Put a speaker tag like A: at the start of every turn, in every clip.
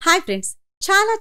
A: Hi friends,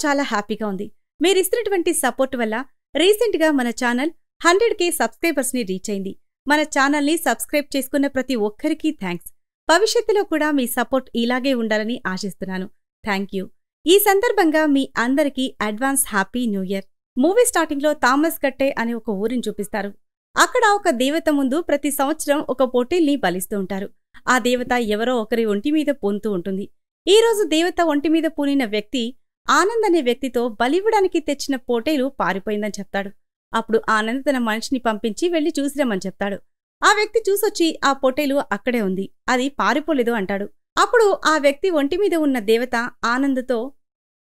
A: చాలా హ్యాపీగా ఉంది. మీరు ఇస్తున్నటువంటి సపోర్ట్ వల్ల రీసెంట్ గా మన ఛానల్ 100K సబ్స్క్రైబర్స్ ని రీచ్ అయింది. మన ఛానల్ ని సబ్స్క్రైబ్ చేసుకున్న ప్రతి ఒక్కరికి థ్యాంక్స్. భవిష్యత్తులో కూడా మీ సపోర్ట్ ఇలాగే ఉండాలని ఆశిస్తున్నాను. Thank you. ఈ సందర్భంగా మీ అందరికీ advance happy new year. Movie starting లో థామస్ కట్టే అనే ఒక ఊరిని చూపిస్తారు. అక్కడ ఒక దేవత ముందు ప్రతి సంవత్సరం ఒక పొట్టేల్ని బలిస్తూ ఉంటారు. ఆ దేవత ఎవరో ఒకరి ఒంటి మీద పూనుతూ ఉంటుంది. ఈ రోజు దేవత ఒంటి మీద పూనిన వ్యక్తి ఆనంద్ అనే వ్యక్తితో బలివ్వడానికి తెచ్చిన పోటేలు పారిపోయిందని చెప్తాడు. అప్పుడు ఆనంద్ తన మనిషిని పంపించి వెళ్లి చూసిరమ్మని చెప్తాడు. ఆ వ్యక్తి చూసొచ్చి ఆ పొటేలు అక్కడే ఉంది, అది పారిపోలేదు అంటాడు. అప్పుడు ఆ వ్యక్తి ఒంటి మీద ఉన్న దేవత ఆనంద్తో,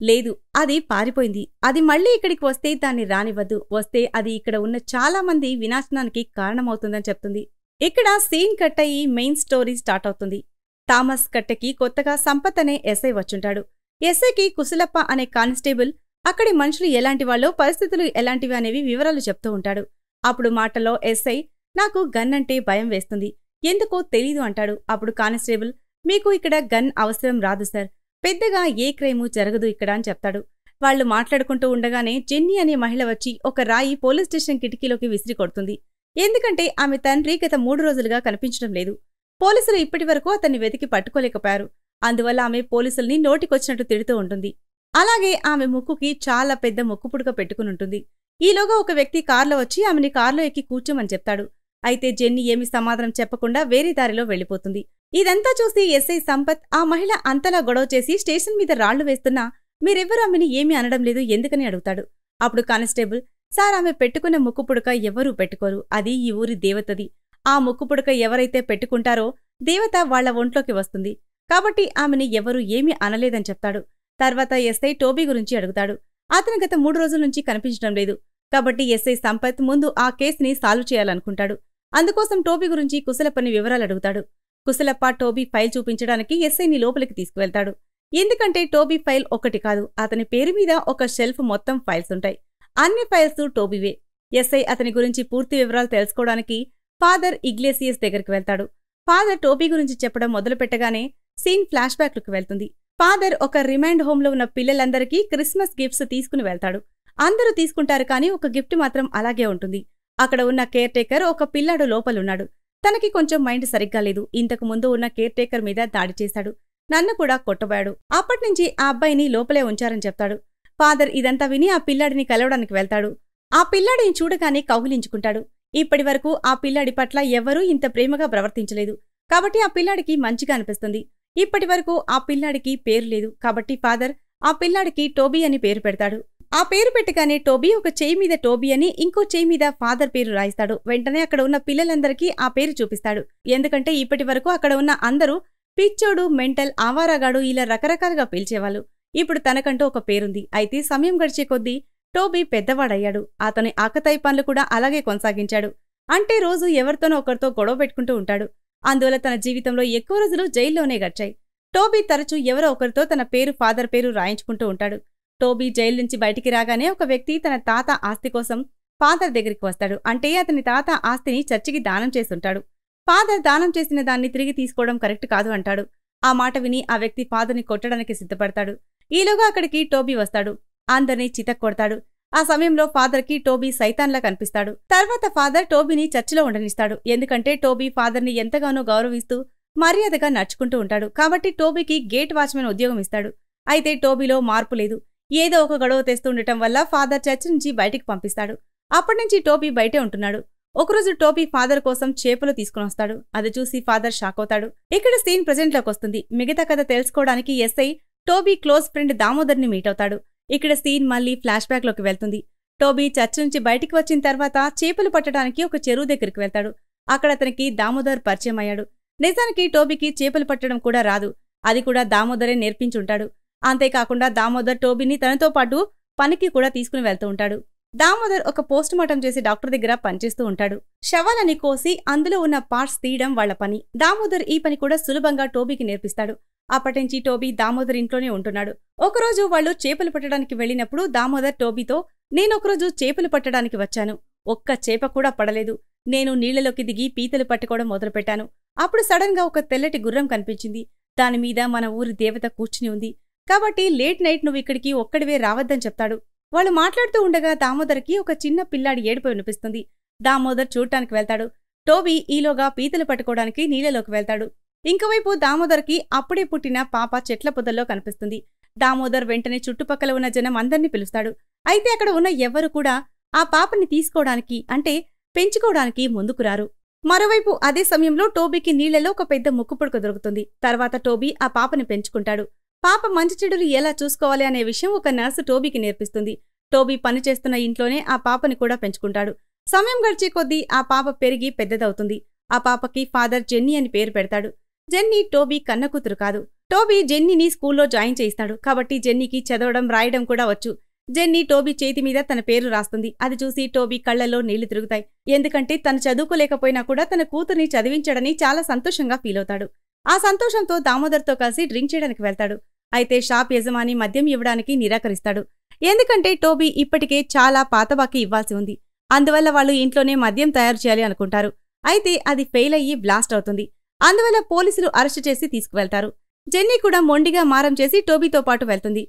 A: లేదు, అది పారిపోయింది, అది మళ్లీ ఇక్కడికి వస్తే దాన్ని రానివ్వద్దు, వస్తే అది ఇక్కడ ఉన్న చాలా మంది వినాశనానికి కారణమవుతుందని చెప్తుంది. ఇక్కడ సీన్ కట్ అయ్యి మెయిన్ స్టోరీ స్టార్ట్ అవుతుంది. థామస్ కట్టెకి కొత్తగా సంపత్ అనే ఎస్ఐ వచ్చుంటాడు. ఎస్ఐకి కుశలప్ప అనే కానిస్టేబుల్ అక్కడి మనుషులు ఎలాంటి వాళ్ళో, పరిస్థితులు ఎలాంటివి అనేవి వివరాలు చెప్తూ ఉంటాడు. అప్పుడు మాటల్లో ఎస్ఐ, నాకు గన్ అంటే భయం వేస్తుంది, ఎందుకో తెలీదు అంటాడు. అప్పుడు కానిస్టేబుల్, మీకు ఇక్కడ గన్ అవసరం రాదు సార్, పెద్దగా ఏ క్రైము జరగదు ఇక్కడ అని చెప్తాడు. వాళ్లు మాట్లాడుకుంటూ ఉండగానే జెన్నీ అనే మహిళ వచ్చి ఒక రాయి పోలీస్ స్టేషన్ కిటికీలోకి విసిరి కొడుతుంది. ఎందుకంటే ఆమె తండ్రి గత 3 రోజులుగా కనిపించడం లేదు. పోలీసులు ఇప్పటివరకు అతన్ని వెతికి పట్టుకోలేకపోయారు. అందువల్ల ఆమె పోలీసుల్ని నోటికొచ్చినట్టు తిడుతూ ఉంటుంది. అలాగే ఆమె ముక్కుకి చాలా పెద్ద ముక్కు పుడక పెట్టుకునుంటుంది. ఈలోగా ఒక వ్యక్తి కార్లో వచ్చి ఆమెని కార్లో ఎక్కి కూర్చోమని చెప్తాడు. అయితే జెన్నీ ఏమీ సమాధానం చెప్పకుండా వేరే దారిలో వెళ్లిపోతుంది. ఇదంతా చూసి ఎస్ఐ సంపత్ ఆ మహిళ అంతలా గొడవ చేసి స్టేషన్ మీద రాళ్లు వేస్తున్నా మీరెవ్వరూ ఆమెని ఏమీ అనడం లేదు ఎందుకని అడుగుతాడు. అప్పుడు కానిస్టేబుల్, సార్, ఆమె పెట్టుకున్న ముక్కు పుడక ఎవరూ పెట్టుకోరు, అది ఈ ఊరి దేవతది. ఆ ముక్కు పుడక ఎవరైతే పెట్టుకుంటారో దేవత వాళ్ల ఒంట్లోకి వస్తుంది, కాబట్టి ఆమెని ఎవరూ ఏమీ అనలేదని చెప్తాడు. తర్వాత ఎస్ఐ టోబీ గురించి అడుగుతాడు. అతను గత 3 రోజుల నుంచి కనిపించడం లేదు, కాబట్టి ఎస్ఐ సంపత్ ముందు ఆ కేసుని సాల్వ్ చేయాలనుకుంటాడు. అందుకోసం టోబీ గురించి కుశలప్పని వివరాలు అడుగుతాడు. కుశలప్ప టోబీ ఫైల్ చూపించడానికి ఎస్ఐని లోపలికి తీసుకువెళ్తాడు. ఎందుకంటే టోబీ ఫైల్ ఒకటి కాదు, అతని పేరు మీద ఒక షెల్ఫ్ మొత్తం ఫైల్స్ ఉంటాయి. అన్ని ఫైల్స్ టోబీవే. ఎస్ఐ అతని గురించి పూర్తి వివరాలు తెలుసుకోవడానికి ఫాదర్ ఇగ్లేసియస్ దగ్గరికి వెళ్తాడు. ఫాదర్ టోబీ గురించి చెప్పడం మొదలుపెట్టగానే సీన్ ఫ్లాష్ బ్యాక్లకు వెళ్తుంది. ఫాదర్ ఒక రిమైండ్ హోంలో ఉన్న పిల్లలందరికీ క్రిస్మస్ గిఫ్ట్స్ తీసుకుని వెళ్తాడు. అందరూ తీసుకుంటారు, కానీ ఒక గిఫ్ట్ మాత్రం అలాగే ఉంటుంది. అక్కడ ఉన్న కేర్ టేకర్ ఒక పిల్లాడు లోపలున్నాడు. తనకి కొంచెం మైండ్ సరిగ్గా లేదు. ఇంతకు ముందు ఉన్న కేర్ టేకర్ మీద దాడి చేశాడు, నన్ను కూడా కొట్టబోయాడు. అప్పట్నుంచి ఆ అబ్బాయిని లోపలే ఉంచారని చెప్తాడు. ఫాదర్ ఇదంతా విని ఆ పిల్లాడిని కలవడానికి వెళ్తాడు. ఆ పిల్లాడిని చూడగానే కౌగిలించుకుంటాడు. ఇప్పటివరకు ఆ పిల్లాడి పట్ల ఎవ్వరూ ఇంత ప్రేమగా ప్రవర్తించలేదు, కాబట్టి ఆ పిల్లాడికి మంచిగా అనిపిస్తుంది. ఇప్పటివరకు ఆ పిల్లాడికి పేరు లేదు, కాబట్టి ఫాదర్ ఆ పిల్లాడికి టోబీ అని పేరు పెడతాడు. ఆ పేరు పెట్టగానే టోబీ ఒక చేయి మీద టోబీ అని, ఇంకో చేయి మీద ఫాదర్ పేరు రాయిస్తాడు. వెంటనే అక్కడ ఉన్న పిల్లలందరికీ ఆ పేరు చూపిస్తాడు. ఎందుకంటే ఇప్పటివరకు అక్కడ ఉన్న అందరూ పిచ్చోడు, మెంటల్, ఆవారాగాడు ఇలా రకరకాలుగా పిలిచేవాళ్ళు. ఇప్పుడు తనకంటూ ఒక పేరుంది. అయితే సమయం గడిచే కొద్దీ టోబీ పెద్దవాడయ్యాడు. అతని ఆకతాయి పనులు కూడా అలాగే కొనసాగించాడు. అంటే రోజు ఎవరితోనో ఒకరితో గొడవ పెట్టుకుంటూ ఉంటాడు. అందువల్ల తన జీవితంలో ఎక్కువ రోజులు జైల్లోనే గడిచాయి. టోబీ తరచూ ఎవరో ఒకరితో తన పేరు, ఫాదర్ పేరు రాయించుకుంటూ ఉంటాడు. టోబీ జైలు నుంచి బయటికి రాగానే ఒక వ్యక్తి తన తాత ఆస్తి కోసం ఫాదర్ దగ్గరికి వస్తాడు. అంటే అతని తాత ఆస్తిని చర్చికి దానం చేసుంటాడు. ఫాదర్ దానం చేసిన దాన్ని తిరిగి తీసుకోవడం కరెక్ట్ కాదు అంటాడు. ఆ మాట విని ఆ వ్యక్తి ఫాదర్ని కొట్టడానికి సిద్ధపడతాడు. ఈలోగా అక్కడికి టోబీ వస్తాడు. అందర్నీ చితక్కొడతాడు. ఆ సమయంలో ఫాదర్కి టోబీ సైతాన్లా కనిపిస్తాడు. తర్వాత ఫాదర్ టోబీని చర్చిలో ఉండనిస్తాడు. ఎందుకంటే టోబీ ఫాదర్ని ఎంతగానో గౌరవిస్తూ మర్యాదగా నడుచుకుంటూ ఉంటాడు. కాబట్టి టోబీకి గేట్ వాచ్మెన్ ఉద్యోగం ఇస్తాడు. అయితే టోబీలో మార్పు లేదు. ఏదో ఒక గొడవ తెస్తూ ఉండటం వల్ల ఫాదర్ చర్చి నుంచి బయటికి పంపిస్తాడు. అప్పటినుంచి టోబీ బయటే ఉంటున్నాడు. ఒకరోజు టోబీ ఫాదర్ కోసం చేపలు తీసుకుని వస్తాడు. అది చూసి ఫాదర్ షాక్ అవుతాడు. ఇక్కడ సీన్ ప్రెజెంట్లోకి వస్తుంది. మిగతా కథ తెలుసుకోవడానికి ఎస్ఐ టోబీ క్లోజ్ ఫ్రెండ్ దామోదర్ని మీట్ అవుతాడు. ఇక్కడ సీన్ మళ్లీ ఫ్లాష్ బ్యాక్ లోకి వెళ్తుంది. టోబీ చర్చ్ నుంచి బయటికి వచ్చిన తర్వాత చేపలు పట్టడానికి ఒక చెరువు దగ్గరికి వెళ్తాడు. అక్కడ అతనికి దామోదర్ పరిచయం అయ్యాడు. నిజానికి టోబీకి చేపలు పట్టడం కూడా రాదు, అది కూడా దామోదరే నేర్పించుంటాడు. అంతేకాకుండా దామోదర్ టోబీని తనతో పాటు పనికి కూడా తీసుకుని వెళ్తూ ఉంటాడు. దామోదర్ ఒక పోస్ట్ మార్టం చేసి డాక్టర్ దగ్గర పనిచేస్తూ ఉంటాడు. శవాలని కోసి అందులో ఉన్న పార్ట్స్ తీయడం వాళ్ల పని. దామోదర్ ఈ పని కూడా సులభంగా టోబీకి నేర్పిస్తాడు. అప్పటినుంచి టోబీ దామోదర్ ఇంట్లోనే ఉంటున్నాడు. ఒకరోజు వాళ్లు చేపలు పట్టడానికి వెళ్లినప్పుడు దామోదర్ టోబీతో, నేనొకరోజు చేపలు పట్టడానికి వచ్చాను, ఒక్క చేప కూడా పడలేదు. నేను నీళ్లలోకి దిగి పీతలు పట్టుకోవడం మొదలుపెట్టాను. అప్పుడు సడన్ గా ఒక తెల్లటి గుర్రం కనిపించింది. దానిమీద మన ఊరి దేవత కూర్చుని ఉంది. కాబట్టి లేట్ నైట్ నువ్వు ఇక్కడికి ఒక్కడివే రావద్దని చెప్తాడు. వాళ్ళు మాట్లాడుతూ ఉండగా దామోదర్కి ఒక చిన్న పిల్లాడి ఏడుపు వినిపిస్తుంది. దామోదర్ చూడటానికి వెళ్తాడు. టోబీ ఈలోగా పీతలు పట్టుకోవడానికి నీళ్ళలోకి వెళ్తాడు. ఇంకోవైపు దామోదర్కి అప్పుడే పుట్టిన పాప చెట్ల పొదల్లో కనిపిస్తుంది. దామోదర్ వెంటనే చుట్టుపక్కల ఉన్న జనం అందర్నీ పిలుస్తాడు. అయితే అక్కడ ఉన్న ఎవ్వరూ కూడా ఆ పాపని తీసుకోవడానికి అంటే పెంచుకోవడానికి ముందుకు రారు. మరోవైపు అదే సమయంలో టోబీకి నీళ్లలో ఒక పెద్ద ముక్కుపుడక దొరుకుతుంది. తర్వాత టోబీ ఆ పాపని పెంచుకుంటాడు. పాప మంచి చెడులు ఎలా చూసుకోవాలి అనే విషయం ఒక నర్సు టోబీకి నేర్పిస్తుంది. టోబీ పనిచేస్తున్న ఇంట్లోనే ఆ పాపని కూడా పెంచుకుంటాడు. సమయం గడిచే కొద్దీ ఆ పాప పెరిగి పెద్దదవుతుంది. ఆ పాపకి ఫాదర్ జెన్నీ అని పేరు పెడతాడు. జెన్నీ టోబీ కన్న కూతురు కాదు. టోబీ జెన్నీని స్కూల్లో జాయిన్ చేయిస్తాడు. కాబట్టి జెన్నీకి చదవడం రాయడం కూడా వచ్చు. జెన్నీ టోబీ చేతి మీద తన పేరు రాస్తుంది. అది చూసి టోబీ కళ్లలో నీళ్లు తిరుగుతాయి. ఎందుకంటే తను చదువుకోలేకపోయినా కూడా తన కూతుర్ని చదివించాడని చాలా సంతోషంగా ఫీలవుతాడు. ఆ సంతోషంతో దామోదర్తో కలిసి డ్రింక్ చేయడానికి వెళ్తాడు. అయితే షాప్ యజమాని మద్యం ఇవ్వడానికి నిరాకరిస్తాడు. ఎందుకంటే టోబీ ఇప్పటికే చాలా పాతబాకి ఇవ్వాల్సి ఉంది. అందువల్ల వాళ్ళు ఇంట్లోనే మద్యం తయారు చేయాలి అనుకుంటారు. అయితే అది ఫెయిల్ అయ్యి బ్లాస్ట్ అవుతుంది. అందువల్ల పోలీసులు అరెస్టు చేసి తీసుకువెళ్తారు. జెన్నీ కూడా మొండిగా మారం చేసి టోబీతో పాటు వెళ్తుంది.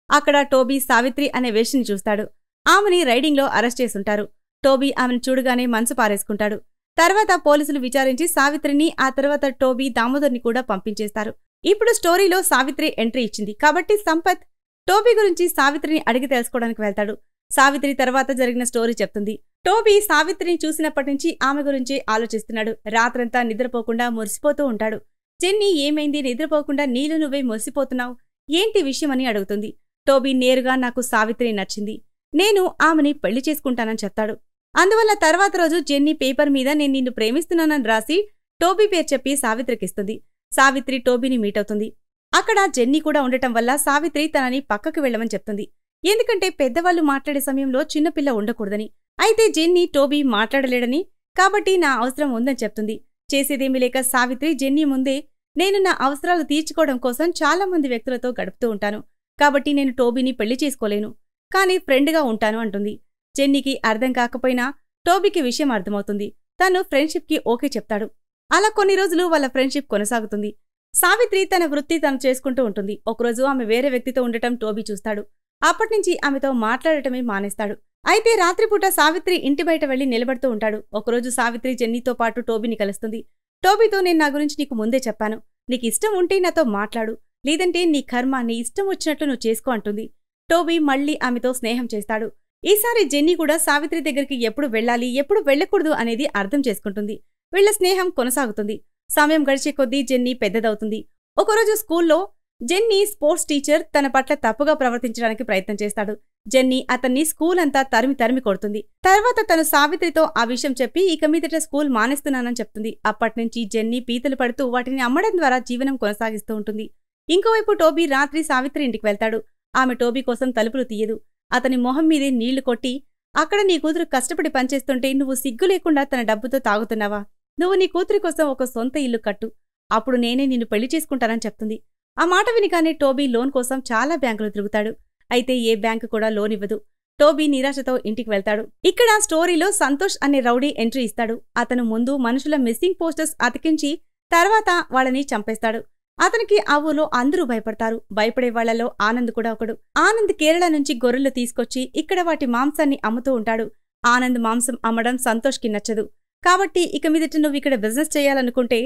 A: అక్కడ టోబీ సావిత్రి అనే వేషిని చూస్తాడు. ఆమెని రైడింగ్లో అరెస్ట్ చేసుంటారు. టోబీ ఆమెను చూడగానే మనసు పారేసుకుంటాడు. తర్వాత పోలీసులు విచారించి సావిత్రిని ఆ తర్వాత టోబీ దామోదర్ని కూడా పంపించేస్తారు. ఇప్పుడు స్టోరీలో సావిత్రి ఎంట్రీ ఇచ్చింది కాబట్టి సంపత్ టోబీ గురించి సావిత్రిని అడిగి తెలుసుకోవడానికి వెళ్తాడు. సావిత్రి తర్వాత జరిగిన స్టోరీ చెప్తుంది. టోబీ సావిత్రిని చూసినప్పటినుంచి ఆమె గురించే ఆలోచిస్తున్నాడు. రాత్రంతా నిద్రపోకుండా మురిసిపోతూ ఉంటాడు. జెన్నీ ఏమైంది, నిద్రపోకుండా నీళ్ళు నువ్వే మురిసిపోతున్నావు, ఏంటి విషయమని అడుగుతుంది. టోబీ నేరుగా నాకు సావిత్రి నచ్చింది, నేను ఆమెని పెళ్లి చేసుకుంటానని చెప్తాడు. అందువల్ల తర్వాత రోజు జెన్నీ పేపర్ మీద నేను నిన్ను ప్రేమిస్తున్నానని రాసి టోబీ పేరు చెప్పి సావిత్రికిస్తుంది. సావిత్రి టోబీని మీట్ అవుతుంది. అక్కడ జెన్నీ కూడా ఉండటం వల్ల సావిత్రి తనని పక్కకు వెళ్లమని చెప్తుంది. ఎందుకంటే పెద్దవాళ్లు మాట్లాడే సమయంలో చిన్నపిల్ల ఉండకూడదని. అయితే జెన్నీ టోబీ మాట్లాడలేడని, కాబట్టి నా అవసరం ఉందని చెప్తుంది. చేసేదేమీ లేక సావిత్రి జెన్నీ ముందే నేను నా అవసరాలు తీర్చుకోవడం కోసం చాలా మంది వ్యక్తులతో గడుపుతూ ఉంటాను, కాబట్టి నేను టోబీని పెళ్లి చేసుకోలేను, కానీ ఫ్రెండ్గా ఉంటాను అంటుంది. జెన్నీకి అర్థం కాకపోయినా టోబీకి విషయం అర్థమవుతుంది. తను ఫ్రెండ్షిప్కి ఓకే చెప్తాడు. అలా కొన్ని రోజులు వాళ్ళ ఫ్రెండ్షిప్ కొనసాగుతుంది. సావిత్రి తన వృత్తి తను చేసుకుంటూ ఉంటుంది. ఒకరోజు ఆమె వేరే వ్యక్తితో ఉండటం టోబీ చూస్తాడు. అప్పటినుంచి ఆమెతో మాట్లాడటమే మానేస్తాడు. అయితే రాత్రిపూట సావిత్రి ఇంటి బయట వెళ్లి నిలబడుతూ ఉంటాడు. ఒకరోజు సావిత్రి జెన్నీతో పాటు టోబీని కలుస్తుంది. టోబీతో నేను నా గురించి నీకు ముందే చెప్పాను, నీకు ఇష్టం ఉంటే నాతో మాట్లాడు, లేదంటే నీ కర్మ, నీ ఇష్టం వచ్చినట్లు నువ్వు చేసుకో అంటుంది. టోబీ మళ్లీ ఆమెతో స్నేహం చేస్తాడు. ఈసారి జెన్నీ కూడా సావిత్రి దగ్గరికి ఎప్పుడు వెళ్లాలి, ఎప్పుడు వెళ్లకూడదు అనేది అర్థం చేసుకుంటుంది. వీళ్ల స్నేహం కొనసాగుతుంది. సమయం గడిచే కొద్దీ జెన్నీ పెద్దదవుతుంది. ఒకరోజు స్కూల్లో జెన్నీ స్పోర్ట్స్ టీచర్ తన పట్ల తప్పుగా ప్రవర్తించడానికి ప్రయత్నం చేస్తాడు. జెన్నీ అతన్ని స్కూల్ అంతా తరిమి కొడుతుంది. తర్వాత తను సావిత్రితో ఆ విషయం చెప్పి ఇక మీదట స్కూల్ మానేస్తున్నానని చెప్తుంది. అప్పట్నుంచి జెన్నీ పీతలు పడుతూ వాటిని అమ్మడం ద్వారా జీవనం కొనసాగిస్తూ ఉంటుంది. ఇంకోవైపు టోబీ రాత్రి సావిత్రి ఇంటికి వెళ్తాడు. ఆమె టోబీ కోసం తలుపులు తీయదు. అతని మొహం మీదే నీళ్లు కొట్టి, అక్కడ నీ కూతురు కష్టపడి పనిచేస్తుంటే నువ్వు సిగ్గు లేకుండా తన డబ్బుతో తాగుతున్నావా, నువ్వు నీ కూతురి కోసం ఒక సొంత ఇల్లు కట్టు, అప్పుడు నేనే నిన్ను పెళ్లి చేసుకుంటానని చెప్తుంది. ఆ మాట వినిగానే టోబీ లోన్ కోసం చాలా బ్యాంకులు తిరుగుతాడు. అయితే ఏ బ్యాంకు కూడా లోన్ ఇవ్వదు. టోబీ నిరాశతో ఇంటికి వెళ్తాడు. ఇక్కడ స్టోరీలో సంతోష్ అనే రౌడీ ఎంట్రీ ఇస్తాడు. అతను ముందు మనుషుల మిస్సింగ్ పోస్టర్స్ అతికించి తర్వాత వాళ్ళని చంపేస్తాడు. అతనికి ఆ ఊర్లో అందరూ భయపడతారు. భయపడే వాళ్లలో ఆనంద్ కూడా ఒకడు. ఆనంద్ కేరళ నుంచి గొర్రెలు తీసుకొచ్చి ఇక్కడ వాటి మాంసాన్ని అమ్ముతూ ఉంటాడు. ఆనంద్ మాంసం అమ్మడం సంతోష్కి నచ్చదు. కాబట్టి ఇక మీదట నువ్వు ఇక్కడ బిజినెస్ చేయాలనుకుంటే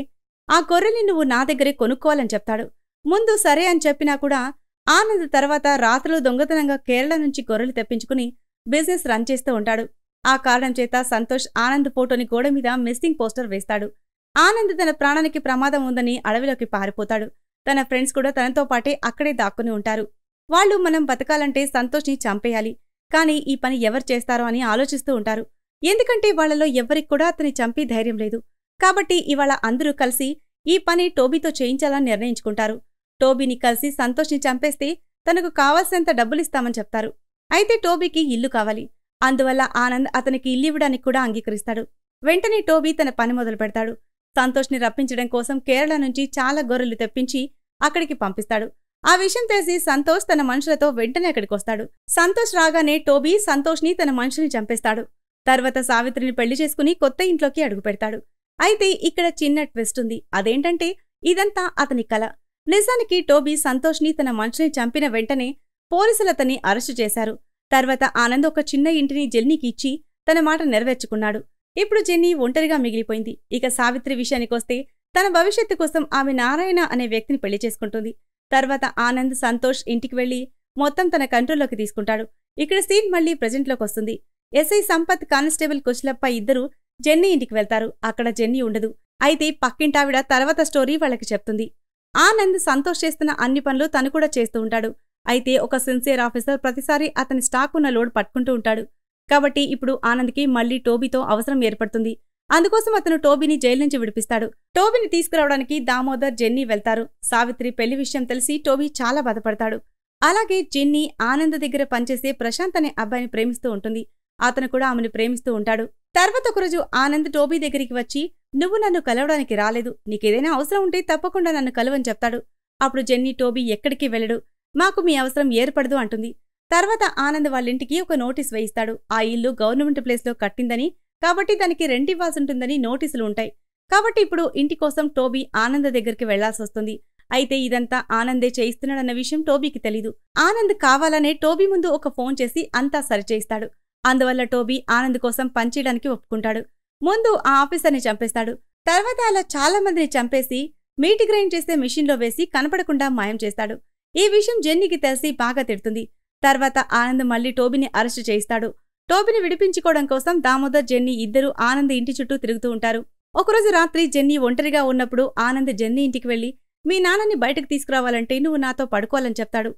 A: ఆ గొర్రెల్ని నువ్వు నా దగ్గరే కొనుక్కోవాలని చెప్తాడు. ముందు సరే అని చెప్పినా కూడా ఆనంద్ తర్వాత రాత్రులు దొంగతనంగా కేరళ నుంచి గొర్రెలు తెప్పించుకుని బిజినెస్ రన్ చేస్తూ ఉంటాడు. ఆ కారణం చేత సంతోష్ ఆనంద్ ఫోటోని గోడ మీద మిస్సింగ్ పోస్టర్ వేస్తాడు. ఆనంద్ తన ప్రాణానికి ప్రమాదం ఉందని అడవిలోకి పారిపోతాడు. తన ఫ్రెండ్స్ కూడా తనతో పాటే అక్కడే దాక్కుని ఉంటారు. వాళ్ళు మనం బతకాలంటే సంతోష్ని చంపేయాలి, కానీ ఈ పని ఎవరు చేస్తారో అని ఆలోచిస్తూ ఉంటారు. ఎందుకంటే వాళ్లలో ఎవ్వరికి కూడా అతని చంపే ధైర్యం లేదు. కాబట్టి ఇవాళ అందరూ కలిసి ఈ పని టోబీతో చేయించాలని నిర్ణయించుకుంటారు. టోబీని కలిసి సంతోష్ని చంపేస్తే తనకు కావాల్సినంత డబ్బులిస్తామని చెప్తారు. అయితే టోబీకి ఇల్లు కావాలి. అందువల్ల ఆనంద్ అతనికి ఇల్లివ్వడానికి కూడా అంగీకరిస్తాడు. వెంటనే టోబీ తన పని మొదలు పెడతాడు. సంతోష్ని రప్పించడం కోసం కేరళ నుంచి చాలా గొర్రెలు తెప్పించి అక్కడికి పంపిస్తాడు. ఆ విషయం తెలిసి సంతోష్ తన మనుషులతో వెంటనే అక్కడికొస్తాడు. సంతోష్ రాగానే టోబీ సంతోష్ని తన మనుషుల్ని చంపేస్తాడు. తర్వాత సావిత్రిని పెళ్లి చేసుకుని కొత్త ఇంట్లోకి అడుగుపెడతాడు. అయితే ఇక్కడ చిన్న ట్విస్ట్ ఉంది. అదేంటంటే ఇదంతా అతని కల. నిజానికి టోబీ సంతోష్ని తన మనుషుని చంపిన వెంటనే పోలీసులు అతన్ని అరెస్టు చేశారు. తర్వాత ఆనంద్ ఒక చిన్న ఇంటిని జెన్నీకి ఇచ్చి తన మాట నెరవేర్చుకున్నాడు. ఇప్పుడు జెన్నీ ఒంటరిగా మిగిలిపోయింది. ఇక సావిత్రి విషయానికొస్తే తన భవిష్యత్తు కోసం ఆమె నారాయణ అనే వ్యక్తిని పెళ్లి చేసుకుంటుంది. తర్వాత ఆనంద్ సంతోష్ ఇంటికి వెళ్లి మొత్తం తన కంట్రోల్లోకి తీసుకుంటాడు. ఇక్కడ సీన్ మళ్లీ ప్రెజెంట్లోకి వస్తుంది. ఎస్ఐ సంపత్, కానిస్టేబుల్ కుశలప్ప ఇద్దరు జెన్నీ ఇంటికి వెళ్తారు. అక్కడ జెన్నీ ఉండదు. అయితే పక్కింటావిడ తర్వాత స్టోరీ వాళ్ళకి చెప్తుంది. ఆనంద్ సంతోష్ చేస్తున్న అన్ని పనులు తను కూడా చేస్తూ ఉంటాడు. అయితే ఒక సిన్సియర్ ఆఫీసర్ ప్రతిసారి అతని స్టాక్ ఉన్న లోడ్ పట్టుకుంటూ ఉంటాడు. కాబట్టి ఇప్పుడు ఆనంద్కి మళ్లీ టోబీతో అవసరం ఏర్పడుతుంది. అందుకోసం అతను టోబీని జైలు నుంచి విడిపిస్తాడు. టోబీని తీసుకురావడానికి దామోదర్, జెన్నీ వెళ్తారు. సావిత్రి పెళ్లి విషయం తెలిసి టోబీ చాలా బాధపడతాడు. అలాగే జెన్నీ ఆనంద్ దగ్గర పనిచేసే ప్రశాంత్ అనే అబ్బాయిని ప్రేమిస్తూ ఉంటుంది. అతను కూడా ఆమెను ప్రేమిస్తూ ఉంటాడు. తర్వాత ఒకరోజు ఆనంద్ టోబీ దగ్గరికి వచ్చి, నువ్వు నన్ను కలవడానికి రాలేదు, నీకేదైనా అవసరం ఉంటే తప్పకుండా నన్ను కలవని చెప్తాడు. అప్పుడు జెన్నీ, టోబీ ఎక్కడికి వెళ్ళడు, మాకు మీ అవసరం ఏర్పడదు అంటుంది. తర్వాత ఆనంద్ వాళ్ళింటికి ఒక నోటీస్ వేయిస్తాడు. ఆ ఇల్లు గవర్నమెంట్ ప్లేస్లో కట్టిందని, కాబట్టి దానికి రెంట్ ఇవ్వాల్సింటుందని నోటీసులు ఉంటాయి. కాబట్టి ఇప్పుడు ఇంటి కోసం టోబీ ఆనంద్ దగ్గరికి వెళ్లాల్సొస్తుంది. అయితే ఇదంతా ఆనందే చేయిస్తున్నాడన్న విషయం టోబీకి తెలీదు. ఆనంద్ కావాలనే టోబీ ముందు ఒక ఫోన్ చేసి అంతా సరిచేయిస్తాడు. అందువల్ల టోబీ ఆనంద్ కోసం పనిచేయడానికి ఒప్పుకుంటాడు. ముందు ఆ ఆఫీసర్ని చంపేస్తాడు. తర్వాత అలా చాలా మందిని చంపేసి మీట్ గ్రైండ్ చేసే మిషన్లో వేసి కనపడకుండా మాయం చేస్తాడు. ఈ విషయం జెన్నీకి తెలిసి బాగా తిడుతుంది. తర్వాత ఆనంద్ మళ్లీ టోబీని అరెస్టు చేయిస్తాడు. టోబీని విడిపించుకోవడం కోసం దామోదర్, జెన్నీ ఇద్దరూ ఆనంద్ ఇంటి చుట్టూ తిరుగుతూ ఉంటారు. ఒకరోజు రాత్రి జెన్నీ ఒంటరిగా ఉన్నప్పుడు ఆనంద్ జెన్నీ ఇంటికి వెళ్లి, మీ నాన్నని బయటకు తీసుకురావాలంటే నువ్వు నాతో పడుకోవాలని చెప్తాడు.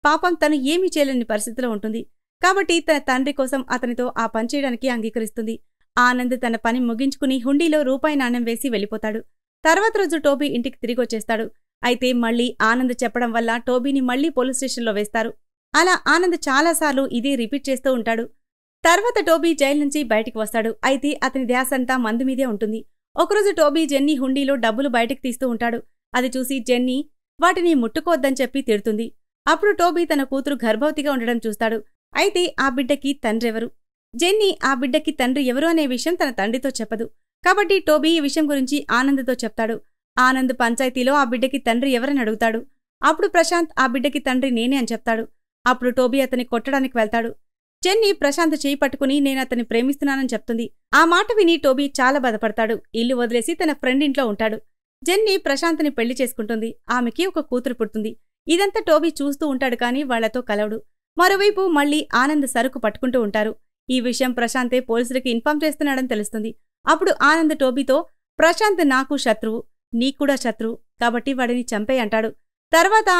A: పాపం తను ఏమీ చేయలేని పరిస్థితిలో ఉంటుంది. కాబట్టి తన తండ్రి కోసం అతనితో ఆ పని చేయడానికి అంగీకరిస్తుంది. ఆనంద్ తన పని ముగించుకుని హుండీలో రూపాయి నాణెం వేసి వెళ్ళిపోతాడు. తర్వాత రోజు టోబీ ఇంటికి తిరిగొచ్చేస్తాడు. అయితే మళ్లీ ఆనంద్ చెప్పడం వల్ల టోబీని మళ్లీ పోలీస్ స్టేషన్లో వేస్తారు. అలా ఆనంద్ చాలాసార్లు ఇదే రిపీట్ చేస్తూ ఉంటాడు. తర్వాత టోబీ జైలు నుంచి బయటికి వస్తాడు. అయితే అతని ధ్యాసంతా మందు మీదే ఉంటుంది. ఒకరోజు టోబీ జెన్నీ హుండీలో డబ్బులు బయటికి తీస్తూ ఉంటాడు. అది చూసి జెన్నీ వాటిని ముట్టుకోవద్దని చెప్పి తిడుతుంది. అప్పుడు టోబీ తన కూతురు గర్భవతిగా ఉండడం చూస్తాడు. అయితే ఆ బిడ్డకి తండ్రెవరు? జెన్నీ ఆ బిడ్డకి తండ్రి ఎవరు అనే విషయం తన తండ్రితో చెప్పదు. కాబట్టి టోబీ ఈ విషయం గురించి ఆనంద్తో చెప్తాడు. ఆనంద్ పంచాయతీలో ఆ బిడ్డకి తండ్రి ఎవరని అడుగుతాడు. అప్పుడు ప్రశాంత్ ఆ బిడ్డకి తండ్రి నేనే అని చెప్తాడు. అప్పుడు టోబీ అతన్ని కొట్టడానికి వెళ్తాడు. జెన్నీ ప్రశాంత్ చేయి పట్టుకుని నేను అతన్ని ప్రేమిస్తున్నానని చెప్తుంది. ఆ మాట విని టోబీ చాలా బాధపడతాడు. ఇల్లు వదిలేసి తన ఫ్రెండ్ ఇంట్లో ఉంటాడు. జెన్నీ ప్రశాంత్ని పెళ్లి చేసుకుంటుంది. ఆమెకి ఒక కూతురు పుడుతుంది. ఇదంతా టోబీ చూస్తూ ఉంటాడు కానీ వాళ్లతో కలవడు. మరోవైపు మళ్లీ ఆనంద్ సరుకు పట్టుకుంటూ ఉంటారు. ఈ విషయం ప్రశాంతే పోలీసులకి ఇన్ఫార్మ్ చేస్తున్నాడని తెలుస్తుంది. అప్పుడు ఆనంద్ టోబీతో, ప్రశాంత్ నాకు శత్రువు, నీకూడా శత్రువు, కాబట్టి వాడిని చంపేయ్ అంటాడు. తర్వాత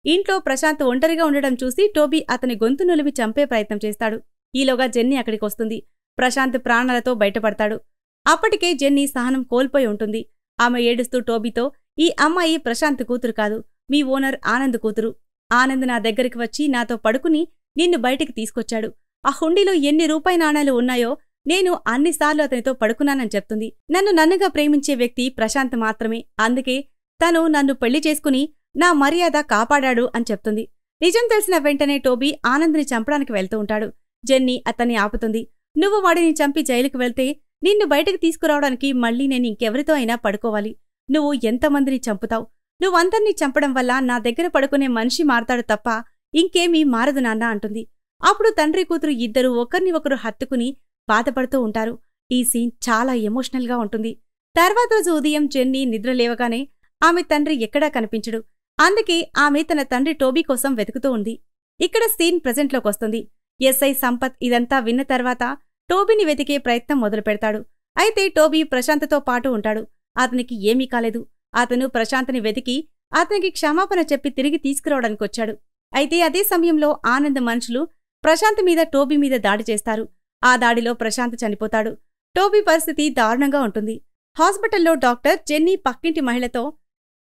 A: ఇంట్లో ప్రశాంత్ ఒంటరిగా ఉండడం చూసి టోబీ అతని గొంతు నులిమి చంపే ప్రయత్నం చేస్తాడు. ఈలోగా జెన్నీ అక్కడికొస్తుంది. ప్రశాంత్ ప్రాణాలతో బయటపడతాడు. అప్పటికే జెన్నీ సహనం కోల్పోయి ఉంటుంది. ఆమె ఏడుస్తూ టోబీతో, ఈ అమ్మాయి ప్రశాంత్ కూతురు కాదు, మీ ఓనర్ ఆనంద్ కూతురు. ఆనంద్ నా దగ్గరికి వచ్చి నాతో పడుకుని నిన్ను బయటికి తీసుకొచ్చాడు. ఆ హుండీలో ఎన్ని రూపాయి నాణాలు ఉన్నాయో నేను అన్నిసార్లు అతనితో పడుకున్నానని చెప్తుంది. నన్ను నన్నుగా ప్రేమించే వ్యక్తి ప్రశాంత్ మాత్రమే, అందుకే తను నన్ను పెళ్లి చేసుకుని నా మర్యాద కాపాడాడు అని చెప్తుంది. నిజం తెలిసిన వెంటనే టోబీ ఆనంద్ని చంపడానికి వెళ్తూ ఉంటాడు. జెన్నీ అతన్ని ఆపుతుంది. నువ్వు వాడిని చంపి జైలుకు వెళ్తే నిన్ను బయటకు తీసుకురావడానికి మళ్లీ నేను ఇంకెవరితో అయినా పడుకోవాలి. నువ్వు ఎంతమందిని చంపుతావు? నువ్వందర్నీ చంపడం వల్ల నా దగ్గర పడుకునే మనిషి మారతాడు తప్ప ఇంకేమీ మారదు నాన్న అంటుంది. అప్పుడు తండ్రి కూతురు ఇద్దరూ ఒకరిని ఒకరు హత్తుకుని బాధపడుతూ ఉంటారు. ఈ సీన్ చాలా ఎమోషనల్గా ఉంటుంది. తర్వాత రోజు ఉదయం జెన్నీ నిద్ర లేవగానే ఆమె తండ్రి ఎక్కడా కనిపించడు. అందుకే ఆమె తన తండ్రి టోబీ కోసం వెతుకుతూ ఉంది. ఇక్కడ సీన్ ప్రెజెంట్లోకొస్తుంది. ఎస్ఐ సంపత్ ఇదంతా విన్న తర్వాత టోబీని వెతికే ప్రయత్నం మొదలుపెడతాడు. అయితే టోబీ ప్రశాంత్తో పాటు ఉంటాడు. అతనికి ఏమీ కాలేదు. అతను ప్రశాంత్ని వెతికి అతనికి క్షమాపణ చెప్పి తిరిగి తీసుకురావడానికొచ్చాడు. అయితే అదే సమయంలో ఆనంద్ మనుషులు ప్రశాంత్ మీద టోబీ మీద దాడి చేస్తారు. ఆ దాడిలో ప్రశాంత్ చనిపోతాడు. టోబీ పరిస్థితి దారుణంగా ఉంటుంది. హాస్పిటల్లో డాక్టర్ జెన్నీ పక్కింటి మహిళతో,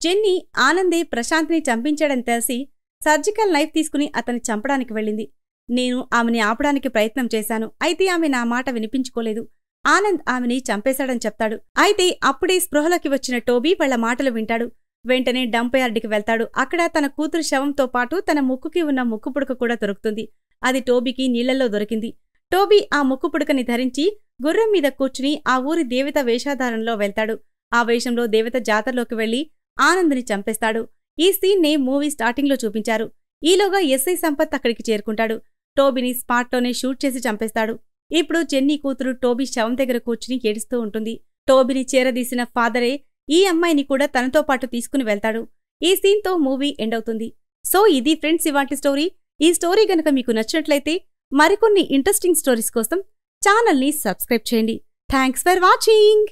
A: జెన్నీ ఆనందే ప్రశాంత్ని చంపించాడని తెలిసి సర్జికల్ నైఫ్ తీసుకుని అతన్ని చంపడానికి వెళ్ళింది. నేను ఆమెని ఆపడానికి ప్రయత్నం చేశాను. అయితే ఆమె నా మాట వినిపించుకోలేదు. ఆనంద్ ఆమెని చంపేశాడని చెప్తాడు. అయితే అప్పుడే స్పృహలోకి వచ్చిన టోబీ వాళ్ల మాటలు వింటాడు. వెంటనే డంప్ యార్డ్కి వెళ్తాడు. అక్కడ తన కూతురు శవంతో పాటు తన ముక్కుకి ఉన్న ముక్కుపుడక కూడా దొరుకుతుంది. అది టోబీకి నీళ్లలో దొరికింది. టోబీ ఆ ముక్కుపుడకని ధరించి గుర్రం మీద కూర్చుని ఆ ఊరి దేవత వేషాధారంలో వెళ్తాడు. ఆ వేషంలో దేవత జాతరలోకి వెళ్లి ఆనంద్ని చంపేస్తాడు. ఈ సీన్నే మూవీ స్టార్టింగ్లో చూపించారు. ఈలోగా ఎస్ఐ సంపత్ అక్కడికి చేరుకుంటాడు. టోబీని స్పాట్లోనే షూట్ చేసి చంపేస్తాడు. ఇప్పుడు జెన్నీ కూతురు టోబీ శవం దగ్గర కూర్చుని ఏడుస్తూ ఉంటుంది. టోబీని చేరదీసిన ఫాదరే ఈ అమ్మాయిని కూడా తనతో పాటు తీసుకుని వెళ్తాడు. ఈ సీన్తో మూవీ ఎండ్ అవుతుంది. సో ఇది ఫ్రెండ్స్ ఇవాల్టి స్టోరీ. ఈ స్టోరీ గనక మీకు నచ్చినట్లయితే మరికొన్ని ఇంట్రెస్టింగ్ స్టోరీస్ కోసం ఛానల్ని సబ్స్క్రైబ్ చేయండి. Thanks for watching.